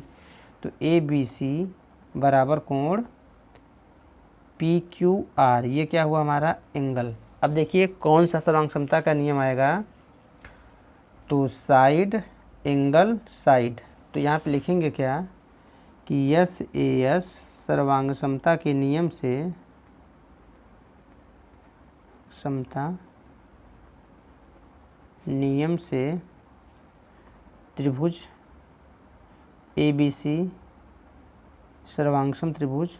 तो ABC बराबर कोण PQR, ये क्या हुआ हमारा एंगल। अब देखिए कौन सा सर्वांग समता का नियम आएगा, तो साइड एंगल साइड। तो यहाँ पे लिखेंगे क्या कि SAS सर्वांग समता के नियम से, समता नियम से त्रिभुज ABC सर्वांगसम त्रिभुज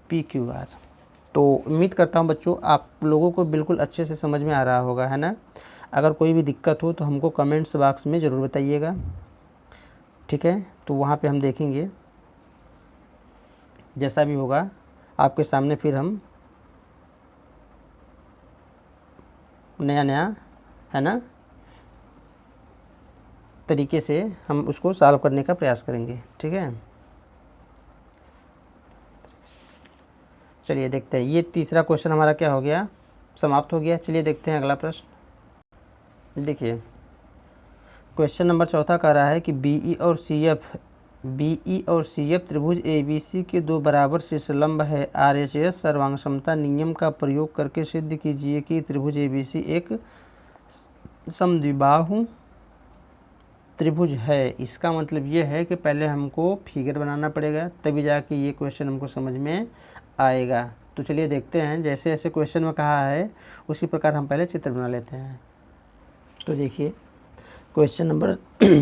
PQR। तो उम्मीद करता हूँ बच्चों आप लोगों को बिल्कुल अच्छे से समझ में आ रहा होगा, है ना। अगर कोई भी दिक्कत हो तो हमको कमेंट्स बॉक्स में ज़रूर बताइएगा, ठीक है। तो वहाँ पे हम देखेंगे, जैसा भी होगा आपके सामने फिर हम नया है ना तरीके से हम उसको सॉल्व करने का प्रयास करेंगे, ठीक है। चलिए देखते हैं, ये तीसरा क्वेश्चन हमारा क्या हो गया, समाप्त हो गया। चलिए देखते हैं अगला प्रश्न। देखिए क्वेश्चन नंबर 4 कह रहा है कि BE और CF त्रिभुज ABC के दो बराबर शीर्ष लंब है। RHS सर्वांग समता नियम का प्रयोग करके सिद्ध कीजिए कि त्रिभुज ABC एक समद्विबाहु त्रिभुज है। इसका मतलब ये है कि पहले हमको फिगर बनाना पड़ेगा, तभी जाके ये क्वेश्चन हमको समझ में आएगा। तो चलिए देखते हैं, जैसे जैसे क्वेश्चन में कहा है उसी प्रकार हम पहले चित्र बना लेते हैं। तो देखिए क्वेश्चन नंबर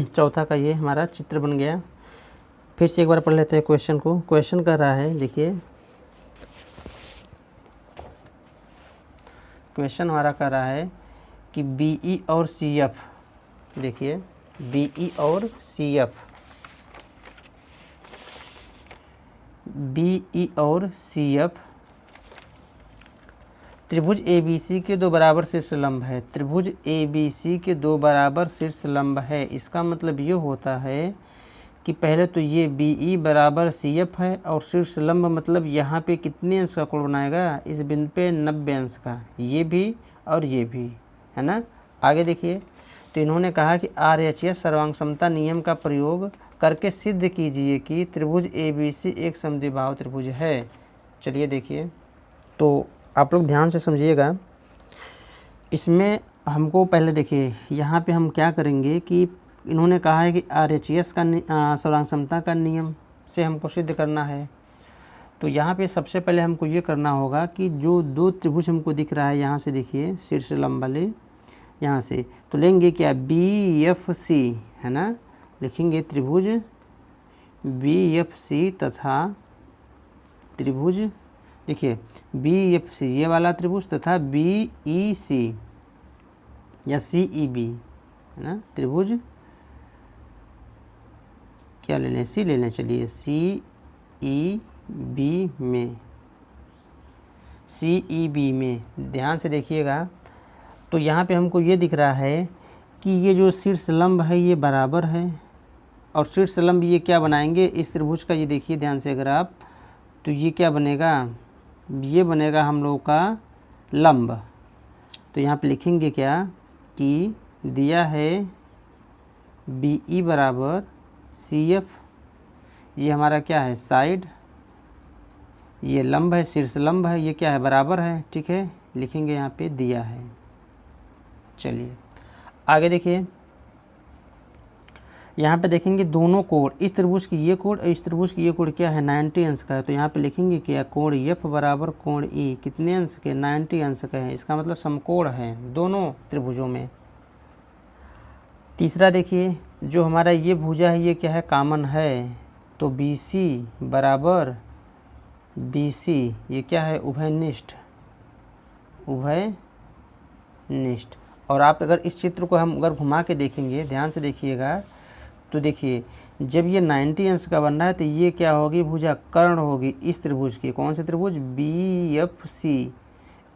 4 का ये हमारा चित्र बन गया। फिर से एक बार पढ़ लेते हैं क्वेश्चन को। क्वेश्चन कर रहा है, देखिए क्वेश्चन हमारा कर रहा है कि BE और CF, देखिए BE और CF त्रिभुज ABC के दो बराबर शीर्ष लंब है। त्रिभुज ABC के दो बराबर शीर्ष लंब है, इसका मतलब ये होता है कि पहले तो ये BE बराबर CF है और शीर्ष लंब मतलब यहाँ पे कितने अंश का कोण बनाएगा, इस बिंदु पे 90 अंश का, ये भी और ये भी, है ना। आगे देखिए, तो इन्होंने कहा कि RHS सर्वांग समता नियम का प्रयोग करके सिद्ध कीजिए कि त्रिभुज ABC एक समद्विबाहु त्रिभुज है। चलिए देखिए, तो आप लोग ध्यान से समझिएगा। इसमें हमको पहले देखिए यहाँ पे हम क्या करेंगे कि इन्होंने कहा है कि RHS का सर्वांग समता का नियम से हमको सिद्ध करना है। तो यहाँ पे सबसे पहले हमको ये करना होगा कि जो दो त्रिभुज हमको दिख रहा है, यहाँ से देखिए शीर्ष लंब वाले, यहाँ से तो लेंगे क्या BFC, है ना, लिखेंगे त्रिभुज BFC तथा त्रिभुज, देखिए BFC ये वाला त्रिभुज तथा BEC या CEB, है ना, त्रिभुज क्या ले लें, C ले लें। चलिए CEB में ध्यान से देखिएगा। तो यहाँ पे हमको ये दिख रहा है कि ये जो शीर्ष लंब है ये बराबर है, और शीर्ष लंब ये क्या बनाएंगे इस त्रिभुज का, ये देखिए ध्यान से अगर आप, तो ये क्या बनेगा, ये बनेगा हम लोग का लंब। तो यहाँ पे लिखेंगे क्या कि दिया है BE बराबर CF, ये हमारा क्या है साइड, ये लंब है, शीर्ष लंब है, ये क्या है बराबर है, ठीक है, लिखेंगे यहाँ पे दिया है। चलिए आगे देखिए, यहाँ पे देखेंगे दोनों कोण, इस त्रिभुज की ये कोण और इस त्रिभुज की ये कोण क्या है 90 अंश का है। तो यहाँ पे लिखेंगे क्या कोण F बराबर कोण E कितने अंश के 90 अंश का है, इसका मतलब समकोण है दोनों त्रिभुजों में। तीसरा देखिए, जो हमारा ये भुजा है ये क्या है कॉमन है, तो BC बराबर BC ये क्या है, उभयनिष्ठ, उभयनिष्ठ। और आप अगर इस चित्र को हम अगर घुमा के देखेंगे, ध्यान से देखिएगा, तो देखिए जब ये 90 अंश का बन रहा है तो ये क्या होगी, भुजा कर्ण होगी इस त्रिभुज की। कौन से त्रिभुज, BFC।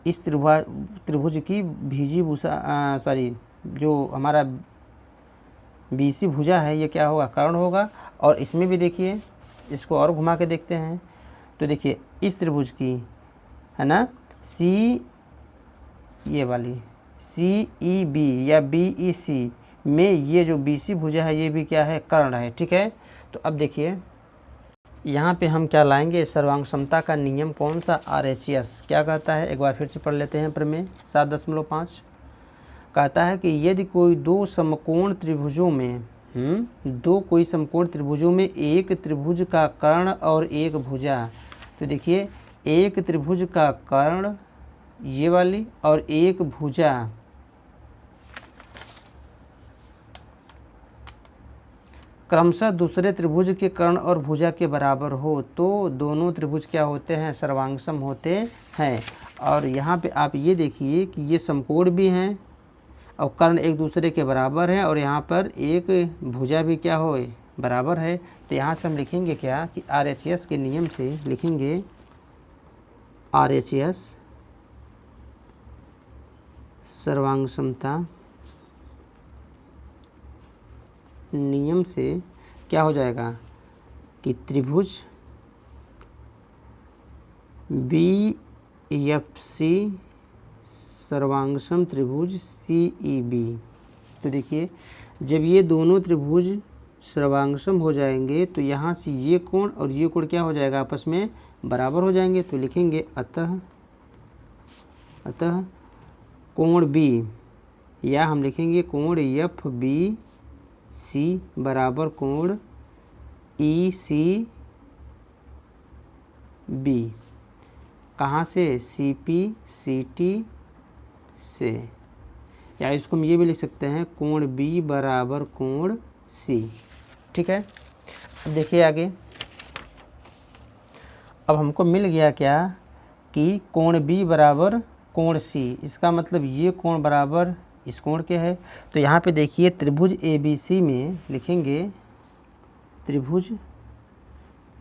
इस त्रिभुज की भीजी भूषा जो हमारा BC भुजा है ये क्या होगा, कर्ण होगा। और इसमें भी देखिए, इसको और घुमा के देखते हैं तो देखिए इस त्रिभुज की है ना, ये वाली CEB या BEC में ये जो BC भुजा है ये भी क्या है, कर्ण है। ठीक है, तो अब देखिए यहाँ पे हम क्या लाएंगे, सर्वांग समता का नियम कौन सा, RHS क्या कहता है, एक बार फिर से पढ़ लेते हैं। प्रमेय 7.5 कहता है कि यदि कोई दो समकोण त्रिभुजों में एक त्रिभुज का कर्ण और एक भुजा, तो देखिए एक त्रिभुज का कर्ण ये वाली और एक भुजा क्रमशः दूसरे त्रिभुज के कर्ण और भुजा के बराबर हो तो दोनों त्रिभुज क्या होते हैं, सर्वांगसम होते हैं। और यहाँ पे आप ये देखिए कि ये समकोण भी हैं और कर्ण एक दूसरे के बराबर हैं और यहाँ पर एक भुजा भी क्या हो, बराबर है। तो यहाँ से हम लिखेंगे क्या कि RHS के नियम से लिखेंगे, RHS सर्वांग समता नियम से क्या हो जाएगा कि त्रिभुज BFC सर्वांगसम त्रिभुज CEB। तो देखिए जब ये दोनों त्रिभुज सर्वांगसम हो जाएंगे तो यहाँ से ये कोण और ये कोण क्या हो जाएगा, आपस में बराबर हो जाएंगे। तो लिखेंगे अतः कोण B, या हम लिखेंगे कोण FBC बराबर कोण ECB। कहाँ से, CPCT से, या इसको हम ये भी लिख सकते हैं कोण B बराबर कोण C। ठीक है, अब देखिए आगे, अब हमको मिल गया क्या कि कोण B बराबर कोण C, इसका मतलब ये कोण बराबर इस कोण के है। तो यहाँ पे देखिए त्रिभुज ABC में लिखेंगे, त्रिभुज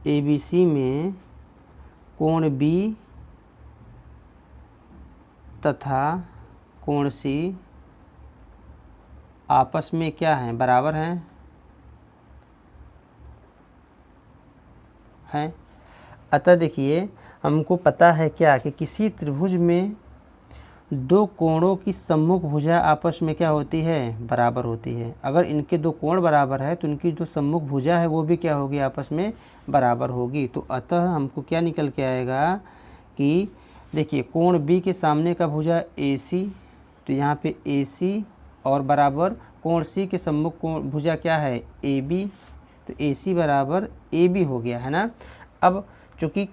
ABC में कोण B तथा कोण C आपस में क्या हैं, बराबर हैं। अतः देखिए हमको पता है क्या कि किसी त्रिभुज में दो कोणों की सम्मुख भुजा आपस में क्या होती है, बराबर होती है। अगर इनके दो कोण बराबर है तो इनकी जो सम्मुख भुजा है वो भी क्या होगी, आपस में बराबर होगी। तो अतः हमको क्या निकल के आएगा कि देखिए कोण B के सामने का भुजा AC, तो यहाँ पे AC और बराबर कोण C के सम्मुख कोण भुजा क्या है, AB, तो AC बराबर AB हो गया है ना। अब चूँकि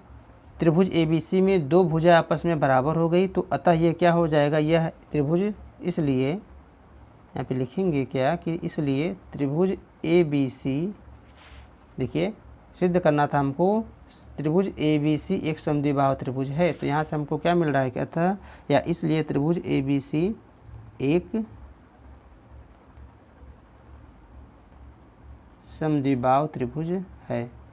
त्रिभुज ABC में दो भुजा आपस में बराबर हो गई तो अतः ये क्या हो जाएगा, यह त्रिभुज, इसलिए यहाँ पे लिखेंगे क्या कि इसलिए त्रिभुज ABC, देखिए सिद्ध करना था हमको, त्रिभुज ABC एक समद्विबाहु त्रिभुज है। तो यहाँ से हमको क्या मिल रहा है कि अतः या इसलिए त्रिभुज ABC एक समद्विबाहु त्रिभुज है।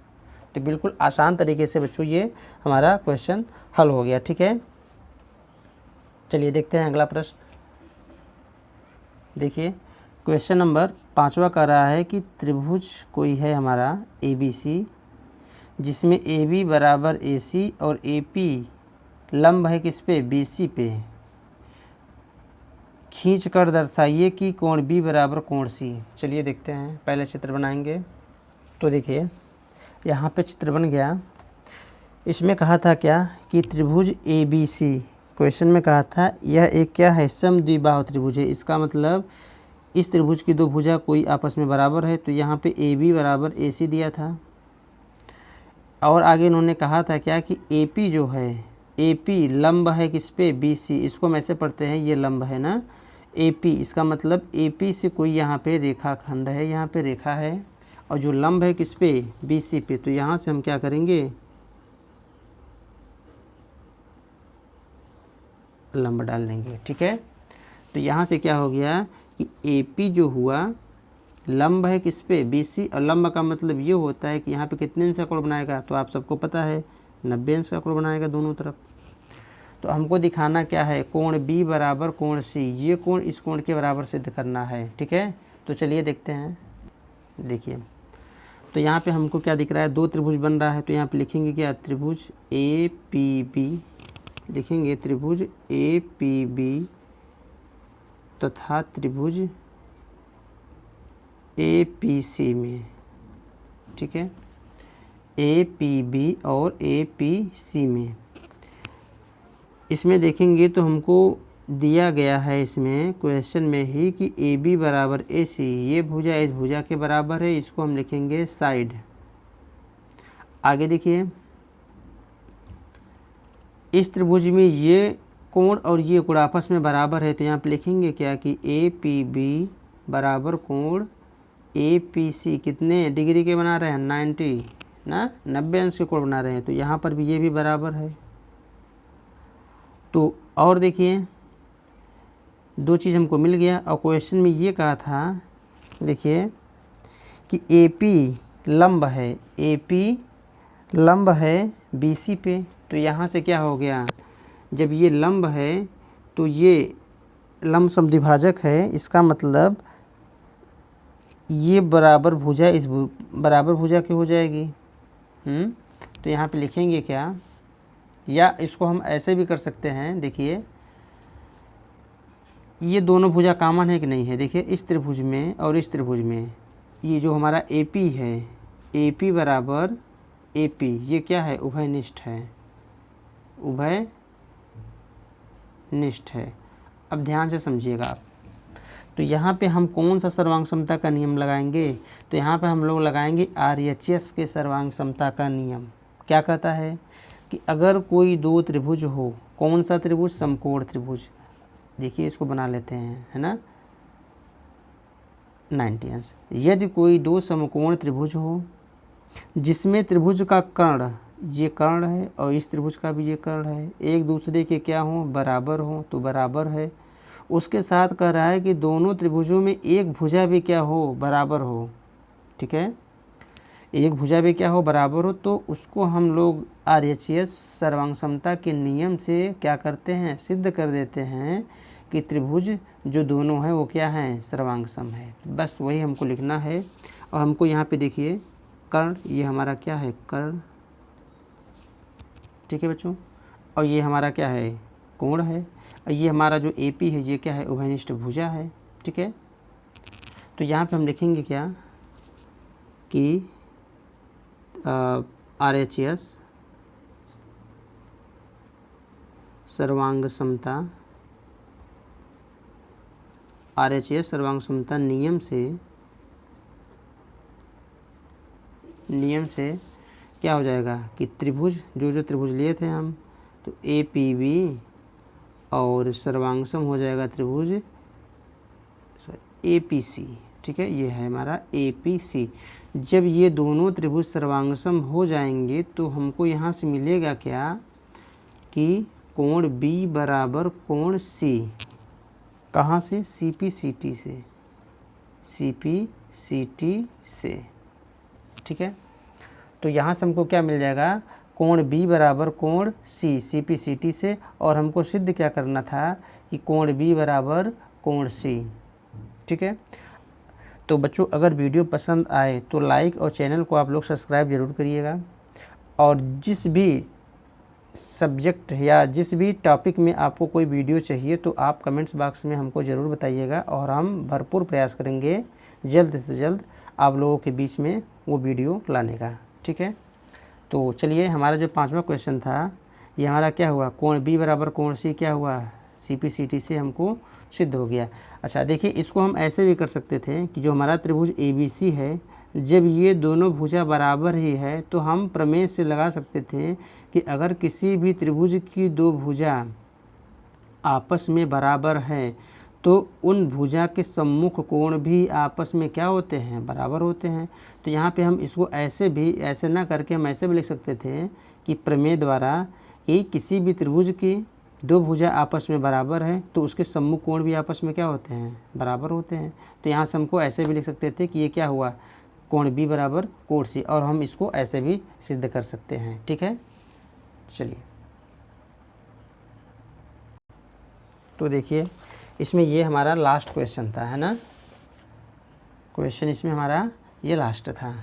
तो बिल्कुल आसान तरीके से बच्चों ये हमारा क्वेश्चन हल हो गया। ठीक है, चलिए देखते हैं अगला प्रश्न। देखिए क्वेश्चन नंबर 5वां कर रहा है कि त्रिभुज कोई है हमारा ABC जिसमें AB बराबर AC और AP लंब है किस पे, BC पे। खींच कर दर्शाइए कि कोण B बराबर कोण C। चलिए देखते हैं, पहले चित्र बनाएंगे। तो देखिए यहाँ पे चित्र बन गया। इसमें कहा था क्या कि त्रिभुज ABC, क्वेश्चन में कहा था यह एक क्या है, समद्विबाहु त्रिभुज है। इसका मतलब इस त्रिभुज की दो भुजा कोई आपस में बराबर है। तो यहाँ पे AB बराबर AC दिया था और आगे इन्होंने कहा था क्या कि AP जो है, AP लंब है किस पे, BC। इसको हम ऐसे पढ़ते हैं, ये लंब है ना AP, इसका मतलब AP से कोई यहाँ पे रेखाखंड है, यहाँ पे रेखा है और जो लंब है किस पे, BC पे। तो यहाँ से हम क्या करेंगे, लंब डाल देंगे। ठीक है, तो यहाँ से क्या हो गया कि AP जो हुआ लंब है किस पे, BC, और लंब का मतलब ये होता है कि यहाँ पे कितने अंश का कोण बनाएगा, तो आप सबको पता है 90 अंश का कोण बनाएगा दोनों तरफ। तो हमको दिखाना क्या है, कोण B बराबर कोण C, ये कोण इस कोण के बराबर सिद्ध करना है। ठीक है, तो चलिए देखते हैं। देखिए, तो यहाँ पे हमको क्या दिख रहा है, दो त्रिभुज बन रहा है, तो यहाँ पे लिखेंगे क्या, त्रिभुज APB, लिखेंगे त्रिभुज APB तथा त्रिभुज APC में। ठीक है, APB और APC में, इसमें देखेंगे तो हमको दिया गया है इसमें क्वेश्चन में ही कि AB बराबर AC, ये भुजा इस भुजा के बराबर है, इसको हम लिखेंगे साइड। आगे देखिए, इस त्रिभुज में ये कोण और ये कोण आपस में बराबर है, तो यहाँ पे लिखेंगे क्या कि APB बराबर कोण APC कितने डिग्री के बना रहे हैं, 90 अंश के कोण बना रहे हैं, तो यहाँ पर भी ये भी बराबर है। तो और देखिए, दो चीज़ हमको मिल गया, और क्वेश्चन में ये कहा था, देखिए कि AP लंब है, AP लंब है BC पे, तो यहाँ से क्या हो गया, जब ये लंब है तो ये लंब समद्विभाजक है, इसका मतलब ये बराबर भुजा इस बराबर भुजा की हो जाएगी। तो यहाँ पे लिखेंगे क्या, या इसको हम ऐसे भी कर सकते हैं। देखिए, ये दोनों भुजा कॉमन है कि नहीं है, देखिए इस त्रिभुज में और इस त्रिभुज में, ये जो हमारा AP है, AP बराबर AP, ये क्या है, उभयनिष्ठ है, उभयनिष्ठ है। अब ध्यान से समझिएगा आप, तो यहाँ पे हम कौन सा सर्वांग समता का नियम लगाएंगे, तो यहाँ पे हम लोग लगाएंगे RHS के सर्वांग समता का नियम। क्या कहता है कि अगर कोई दो त्रिभुज हो, कौन सा त्रिभुज, समकोण त्रिभुज, देखिए इसको बना लेते हैं, है ना, 90 अंश। यदि कोई दो समकोण त्रिभुज हो जिसमें त्रिभुज का कर्ण, ये कर्ण है और इस त्रिभुज का भी ये कर्ण है, एक दूसरे के क्या हो, बराबर हो, तो बराबर है। उसके साथ कह रहा है कि दोनों त्रिभुजों में एक भुजा भी क्या हो, बराबर हो। ठीक है, एक भुजा भी क्या हो, बराबर हो, तो उसको हम लोग RHS सर्वांग समता के नियम से क्या करते हैं, सिद्ध कर देते हैं कि त्रिभुज जो दोनों हैं वो क्या हैं, सर्वांग सम है। बस वही हमको लिखना है। और हमको यहाँ पे देखिए कर्ण, ये हमारा क्या है, कर्ण। ठीक है बच्चों, और ये हमारा क्या है, कोण है, और ये हमारा जो AP है ये क्या है, उभयनिष्ठ भुजा है। ठीक है, तो यहाँ पे हम लिखेंगे क्या कि RHS सर्वांग समता, RHS सर्वांग समता नियम से क्या हो जाएगा कि त्रिभुज जो त्रिभुज लिए थे हम, तो APB और सर्वांगसम हो जाएगा त्रिभुज APC। ठीक है, ये है हमारा APC। जब ये दोनों त्रिभुज सर्वांगसम हो जाएंगे तो हमको यहाँ से मिलेगा क्या कि कोण B बराबर कोण C, कहाँ से, CPCT से। ठीक है, तो यहाँ से हमको क्या मिल जाएगा, कोण B बराबर कोण C, CPCT से, और हमको सिद्ध क्या करना था कि कोण B बराबर कोण C। ठीक है, तो बच्चों अगर वीडियो पसंद आए तो लाइक और चैनल को आप लोग सब्सक्राइब ज़रूर करिएगा, और जिस भी सब्जेक्ट या जिस भी टॉपिक में आपको कोई वीडियो चाहिए तो आप कमेंट्स बॉक्स में हमको ज़रूर बताइएगा, और हम भरपूर प्रयास करेंगे जल्द से जल्द आप लोगों के बीच में वो वीडियो लाने का। ठीक है, तो चलिए, हमारा जो 5वां क्वेश्चन था ये हमारा क्या हुआ, कोण B बराबर कोण C क्या हुआ, CPCT से हमको सिद्ध हो गया। अच्छा देखिए, इसको हम ऐसे भी कर सकते थे कि जो हमारा त्रिभुज ABC है, जब ये दोनों भुजा बराबर ही है तो हम प्रमेय से लगा सकते थे कि अगर किसी भी त्रिभुज की दो भुजा आपस में बराबर हैं तो उन भुजा के सम्मुख कोण भी आपस में क्या होते हैं, बराबर होते हैं। तो यहाँ पे हम इसको ऐसे ना करके हम ऐसे भी लिख सकते थे कि प्रमेय द्वारा कि किसी भी त्रिभुज की दो भुजा आपस में बराबर है तो उसके सम्मुख कोण भी आपस में क्या होते हैं, बराबर होते हैं। तो यहाँ से हमको ऐसे भी लिख सकते थे कि ये क्या हुआ, कोण बी बराबर कोण सी, और हम इसको ऐसे भी सिद्ध कर सकते हैं। ठीक है, चलिए तो देखिए इसमें ये हमारा लास्ट क्वेश्चन था, है ना, क्वेश्चन इसमें हमारा ये लास्ट था।